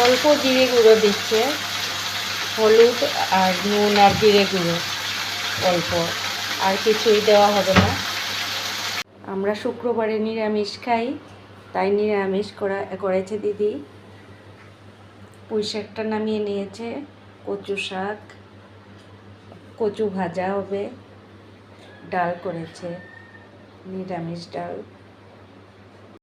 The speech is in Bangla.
অল্প জিরে গুঁড়ো দিচ্ছে, হলুদ আর নুন আর জিরে গুঁড়ো অল্প, আর কিছুই দেওয়া হবে না। আমরা শুক্রবারে নিরামিষ খাই, তাই নিরামিষ করেছে দিদি। পুঁই শাকটা নামিয়ে নিয়েছে, কচু শাক, কচু ভাজা হবে, ডাল করেছে, নিরামিষ ডাল।